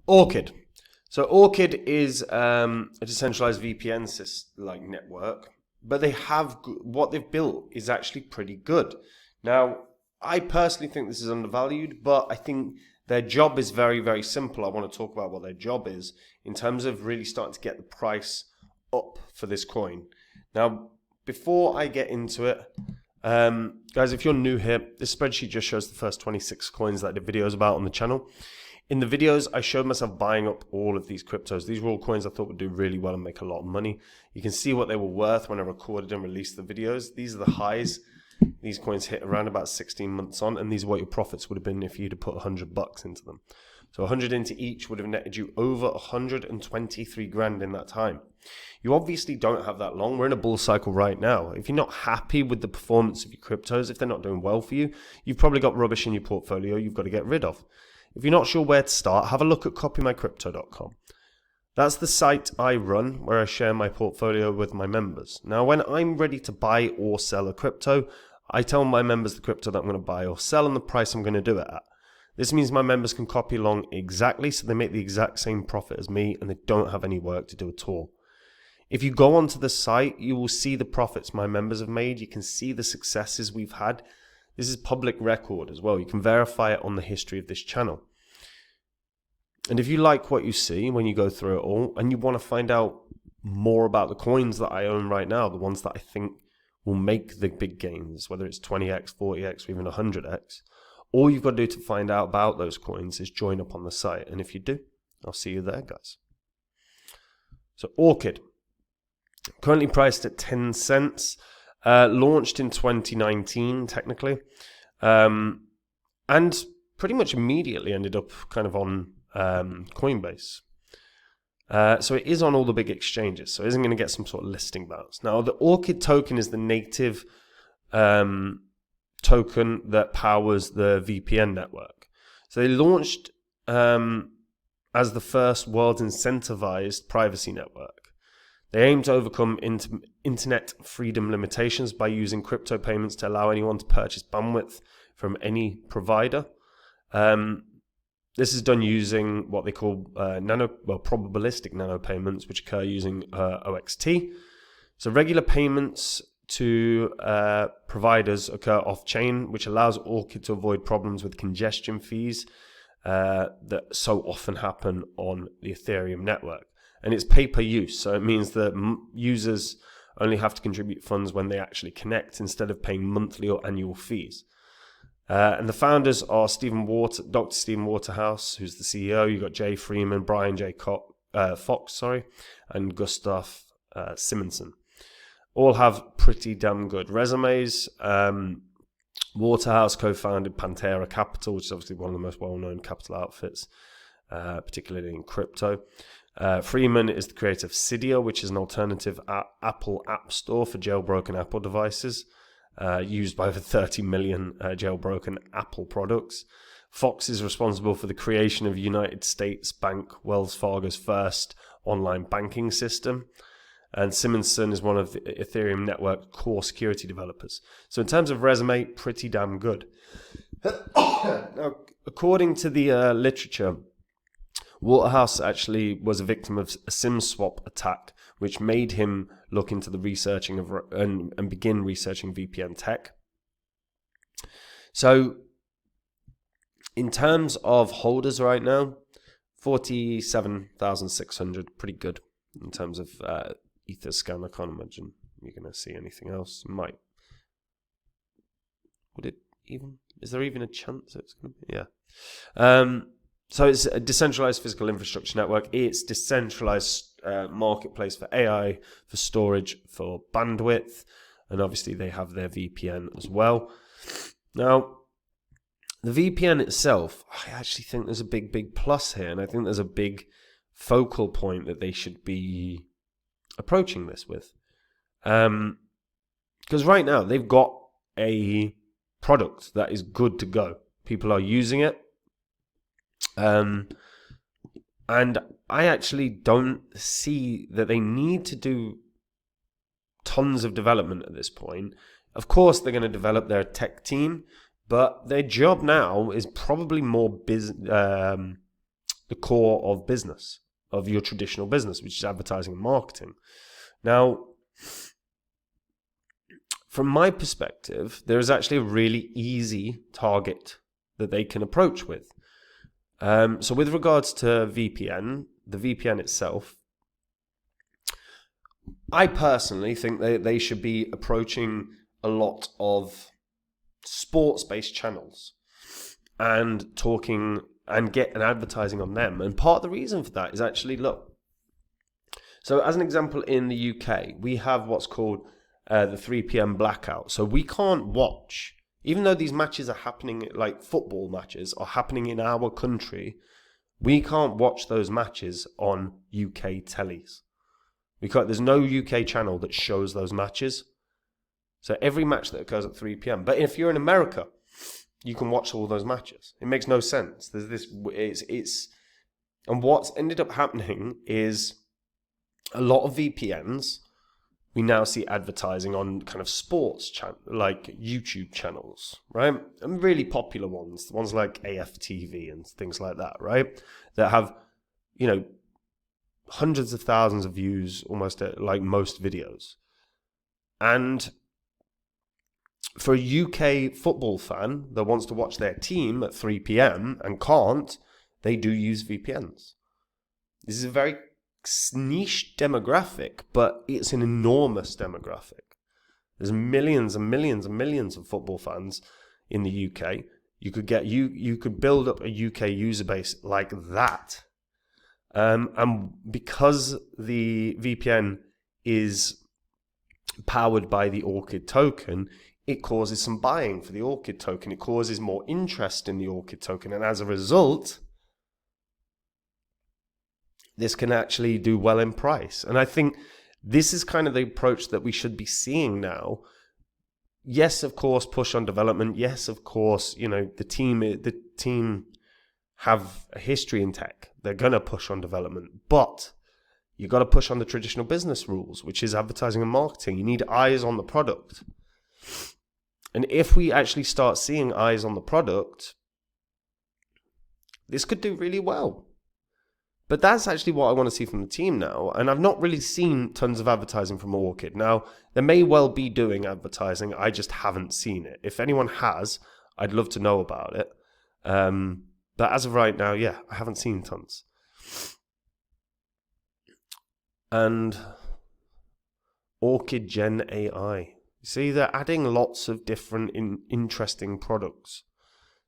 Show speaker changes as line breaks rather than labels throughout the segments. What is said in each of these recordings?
Orchid. So Orchid is a decentralized VPN network, but they have what they've built is actually pretty good. Now, I personally think this is undervalued, but I think their job is very, very simple. I want to talk about what their job is in terms of really starting to get the price up for this coin. Now, before I get into it, guys, if you're new here, this spreadsheet just shows the first 26 coins that I did videos about on the channel. In the videos, I showed myself buying up all of these cryptos. These were all coins I thought would do really well and make a lot of money. You can see what they were worth when I recorded and released the videos. These are the highs. These coins hit around about 16 months on, and these are what your profits would have been if you'd have put 100 bucks into them. So 100 into each would have netted you over 123 grand in that time. You obviously don't have that long. We're in a bull cycle right now. If you're not happy with the performance of your cryptos, if they're not doing well for you, you've probably got rubbish in your portfolio you've got to get rid of. If you're not sure where to start, have a look at copymycrypto.com. That's the site I run where I share my portfolio with my members. Now, when I'm ready to buy or sell a crypto, I tell my members the crypto that I'm going to buy or sell and the price I'm going to do it at. This means my members can copy along exactly, so they make the exact same profit as me and they don't have any work to do at all. If you go onto the site, you will see the profits my members have made. You can see the successes we've had. This is public record as well. You can verify it on the history of this channel. And if you like what you see when you go through it all and you want to find out more about the coins that I own right now, the ones that I think will make the big gains, whether it's 20x, 40x, or even 100x, all you've got to do to find out about those coins is join up on the site. And if you do, I'll see you there, guys. So Orchid, currently priced at 10 cents. Launched in 2019, technically, and pretty much immediately ended up kind of on Coinbase. So it is on all the big exchanges, so it isn't going to get some sort of listing bounce. Now, the Orchid token is the native token that powers the VPN network. So they launched as the first world's incentivized privacy network. They aim to overcome internet freedom limitations by using crypto payments to allow anyone to purchase bandwidth from any provider. This is done using what they call probabilistic nano payments, which occur using OXT. So regular payments to providers occur off-chain, which allows Orchid to avoid problems with congestion fees that so often happen on the Ethereum network. And it's pay-per-use, so it means that users only have to contribute funds when they actually connect instead of paying monthly or annual fees. And the founders are Dr. Stephen Waterhouse, who's the CEO. You've got Jay Freeman, Brian J. Fox, and Gustav Simonson. All have pretty damn good resumes. Waterhouse co-founded Pantera Capital, which is obviously one of the most well-known capital outfits, particularly in crypto. Freeman is the creator of Cydia, which is an alternative Apple App Store for jailbroken Apple devices, used by over 30 million jailbroken Apple products. Fox is responsible for the creation of United States Bank Wells Fargo's first online banking system. And Simonson is one of the Ethereum network core security developers. So in terms of resume, pretty damn good. Now, according to the literature, Waterhouse actually was a victim of a SIM swap attack, which made him look into the researching of and begin researching VPN tech. So, in terms of holders right now, 47,600, pretty good in terms of Etherscan. I can't imagine you're going to see anything else. Might. Would it even? Is there even a chance it's going to be? Yeah. So it's a decentralized physical infrastructure network. It's decentralized marketplace for AI, for storage, for bandwidth, and obviously they have their VPN as well. Now, the VPN itself, I actually think there's a big plus here, and I think there's a big focal point that they should be approaching this with. Because right now, they've got a product that is good to go. People are using it. And I actually don't see that they need to do tons of development at this point. Of course, they're going to develop their tech team, but their job now is probably more the core of business, of your traditional business, which is advertising and marketing. Now, from my perspective, there is actually a really easy target that they can approach with. So with regards to VPN, the VPN itself, I personally think they should be approaching a lot of sports-based channels and talking and get an advertising on them. And part of the reason for that is actually, look, so as an example, in the UK, we have what's called the 3 p.m. blackout. So we can't watch, even though these matches are happening, like football matches are happening in our country, we can't watch those matches on UK tellies. There's no UK channel that shows those matches. So every match that occurs at 3 p.m. But if you're in America, you can watch all those matches. It makes no sense. There's this, and what's ended up happening is a lot of VPNs, we now see advertising on kind of sports like YouTube channels, right? And really popular ones like AFTV and things like that, right? That have, hundreds of thousands of views almost at, like, most videos. And for a UK football fan that wants to watch their team at 3 p.m. and can't, they do use VPNs. This is a very niche demographic, but it's an enormous demographic. There's millions and millions and millions of football fans in the UK. You could build up a UK user base like that. And because the VPN is powered by the Orchid token, it causes some buying for the Orchid token. It causes more interest in the Orchid token. And as a result, this can actually do well in price. And I think this is kind of the approach that we should be seeing now. Yes, of course, push on development. Yes, of course, the team have a history in tech. They're going to push on development. But you got to push on the traditional business rules, which is advertising and marketing. You need eyes on the product. And if we actually start seeing eyes on the product, this could do really well. But that's actually what I want to see from the team now. And I've not really seen tons of advertising from Orchid. Now, they may well be doing advertising. I just haven't seen it. If anyone has, I'd love to know about it. But as of right now, yeah, I haven't seen tons. And Orchid Gen AI. See, they're adding lots of different interesting products.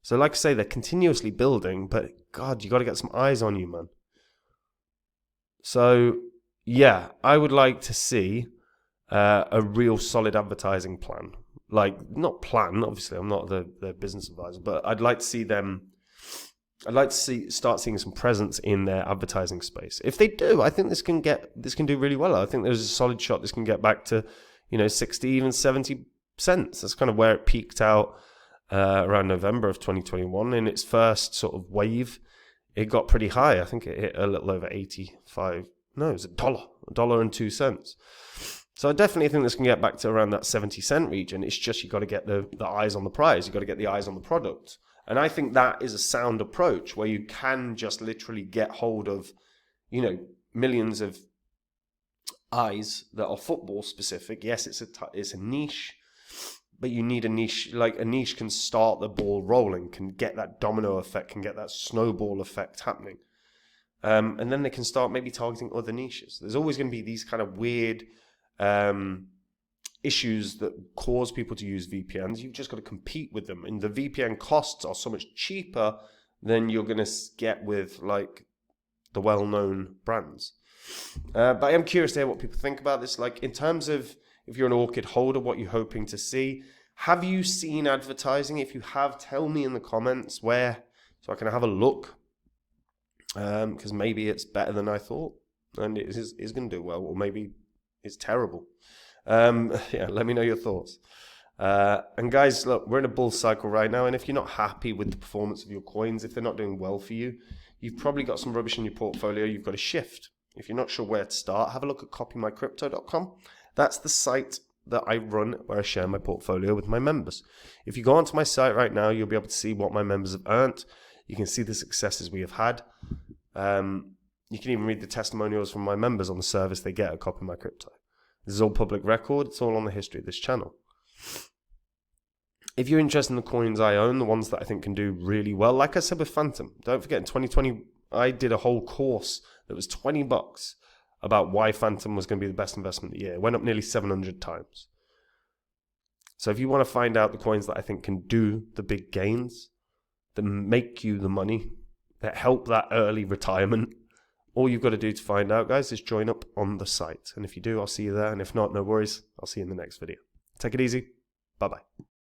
So like I say, they're continuously building, but God, you got to get some eyes on you, man. So, yeah, I would like to see a real solid advertising plan. Like, not plan, obviously, I'm not the business advisor, but I'd like to see them, start seeing some presence in their advertising space. If they do, I think this can do really well. I think there's a solid shot this can get back to, 60, even 70 cents. That's kind of where it peaked out around November of 2021 in its first sort of wave. It got pretty high. I think it hit a little over 85. No, it was $1.02. So I definitely think this can get back to around that 70-cent region. It's just you got to get the eyes on the prize. You got to get the eyes on the product. And I think that is a sound approach where you can just literally get hold of, millions of eyes that are football specific. Yes, it's a niche, but you need a niche. Like, a niche can start the ball rolling, can get that domino effect, can get that snowball effect happening. And then they can start maybe targeting other niches. There's always going to be these kind of weird issues that cause people to use VPNs. You've just got to compete with them. And the VPN costs are so much cheaper than you're going to get with, like, the well-known brands. But I am curious to hear what people think about this. Like, in terms of, if you're an Orchid holder, what you're hoping to see. Have you seen advertising? If you have, tell me in the comments where, so I can have a look. Because maybe it's better than I thought, and it is going to do well, or maybe it's terrible. Yeah, let me know your thoughts. And guys, look, we're in a bull cycle right now, and if you're not happy with the performance of your coins, if they're not doing well for you, you've probably got some rubbish in your portfolio. You've got to shift. If you're not sure where to start, have a look at copymycrypto.com. That's the site that I run where I share my portfolio with my members. If you go onto my site right now, you'll be able to see what my members have earned. You can see the successes we have had. You can even read the testimonials from my members on the service they get at Copy My Crypto. This is all public record. It's all on the history of this channel. If you're interested in the coins I own, the ones that I think can do really well, like I said with Phantom, don't forget in 2020, I did a whole course that was $20 about why Phantom was going to be the best investment of the year. It went up nearly 700 times. So if you want to find out the coins that I think can do the big gains, that make you the money, that help that early retirement, all you've got to do to find out, guys, is join up on the site. And if you do, I'll see you there. And if not, no worries. I'll see you in the next video. Take it easy. Bye-bye.